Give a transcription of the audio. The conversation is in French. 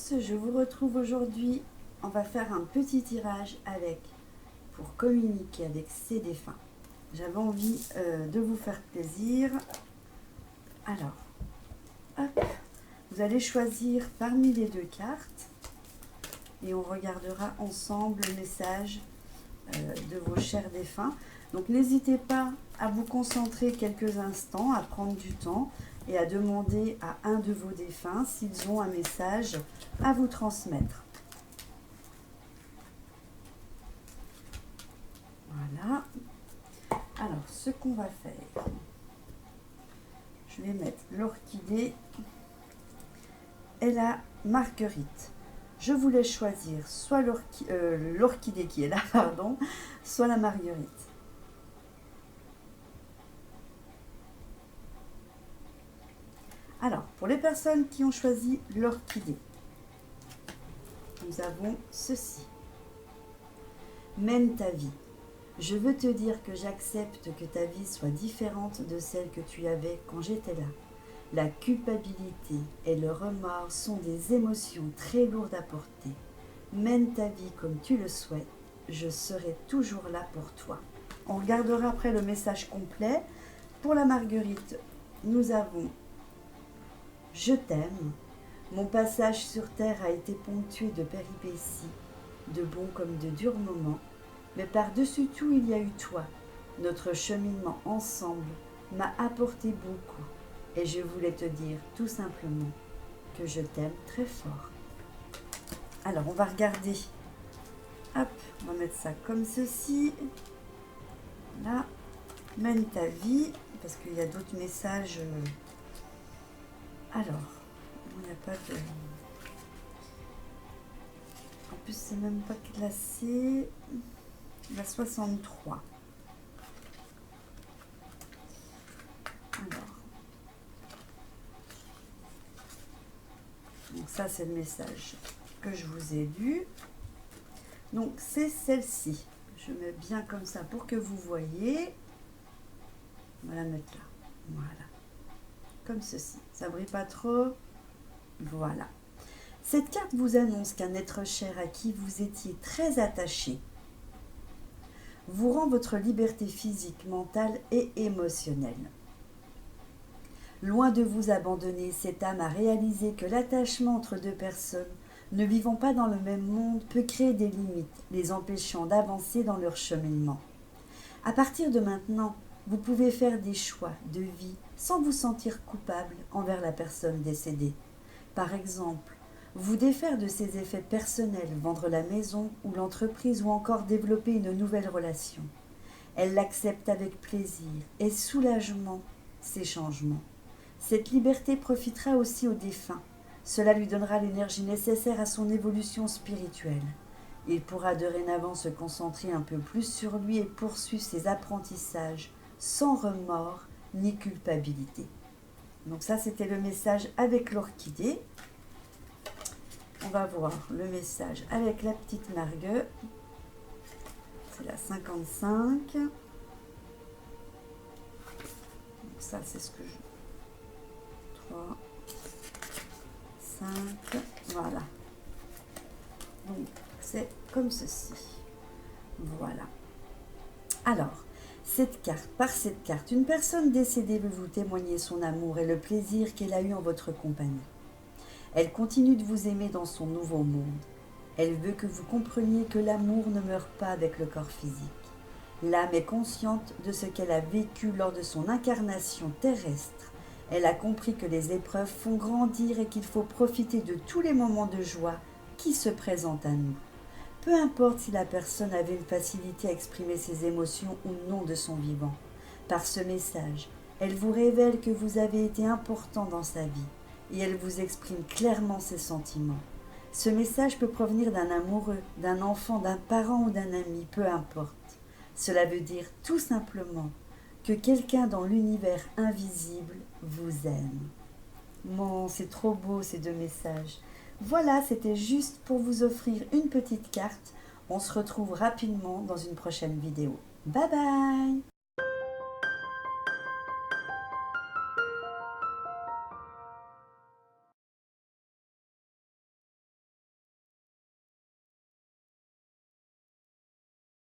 tous, je vous retrouve aujourd'hui. On va faire un petit tirage pour communiquer avec ces défunts. J'avais envie de vous faire plaisir. Alors, hop, vous allez choisir parmi les deux cartes et on regardera ensemble le message de vos chers défunts. Donc n'hésitez pas à vous concentrer quelques instants, à prendre du temps et à demander à un de vos défunts s'ils ont un message à vous transmettre. Voilà. Alors, ce qu'on va faire, je vais mettre l'orchidée et la marguerite. Je vous laisse choisir soit l'orchidée qui est là, pardon, soit la marguerite. Alors, pour les personnes qui ont choisi l'orchidée, nous avons ceci. Mène ta vie. Je veux te dire que j'accepte que ta vie soit différente de celle que tu avais quand j'étais là. La culpabilité et le remords sont des émotions très lourdes à porter. Mène ta vie comme tu le souhaites. Je serai toujours là pour toi. On regardera après le message complet. Pour la marguerite, nous avons « Je t'aime ». Mon passage sur terre a été ponctué de péripéties, de bons comme de durs moments. Mais par-dessus tout, il y a eu toi. Notre cheminement ensemble m'a apporté beaucoup. Et je voulais te dire tout simplement que je t'aime très fort. Alors, on va regarder. Hop, on va mettre ça comme ceci. Là, mène ta vie. Parce qu'il y a d'autres messages. Alors, il n'y a pas de... En plus, c'est même pas classé. La 63. Alors. Donc ça, c'est le message que je vous ai lu. Donc, c'est celle-ci. Je mets bien comme ça pour que vous voyez. On va la mettre là. Voilà. Comme ceci. Ça brille pas trop. Voilà. Cette carte vous annonce qu'un être cher à qui vous étiez très attaché vous rend votre liberté physique, mentale et émotionnelle. Loin de vous abandonner, cette âme a réalisé que l'attachement entre deux personnes ne vivant pas dans le même monde peut créer des limites, les empêchant d'avancer dans leur cheminement. À partir de maintenant, vous pouvez faire des choix de vie sans vous sentir coupable envers la personne décédée. Par exemple, vous défaire de ses effets personnels, vendre la maison ou l'entreprise ou encore développer une nouvelle relation. Elle l'accepte avec plaisir et soulagement ces changements. Cette liberté profitera aussi au défunt. Cela lui donnera l'énergie nécessaire à son évolution spirituelle. Il pourra dorénavant se concentrer un peu plus sur lui et poursuivre ses apprentissages sans remords ni culpabilité. Donc ça, c'était le message avec l'orchidée. On va voir le message avec la petite margue. C'est la 55. Donc ça, c'est ce que je... 3, 5, voilà. Donc, c'est comme ceci. Voilà. Alors, par cette carte, une personne décédée veut vous témoigner son amour et le plaisir qu'elle a eu en votre compagnie. Elle continue de vous aimer dans son nouveau monde. Elle veut que vous compreniez que l'amour ne meurt pas avec le corps physique. L'âme est consciente de ce qu'elle a vécu lors de son incarnation terrestre. Elle a compris que les épreuves font grandir et qu'il faut profiter de tous les moments de joie qui se présentent à nous. Peu importe si la personne avait une facilité à exprimer ses émotions ou non de son vivant. Par ce message, elle vous révèle que vous avez été important dans sa vie. Et elle vous exprime clairement ses sentiments. Ce message peut provenir d'un amoureux, d'un enfant, d'un parent ou d'un ami, peu importe. Cela veut dire tout simplement que quelqu'un dans l'univers invisible vous aime. Bon, c'est trop beau ces deux messages. Voilà, c'était juste pour vous offrir une petite carte. On se retrouve rapidement dans une prochaine vidéo. Bye bye!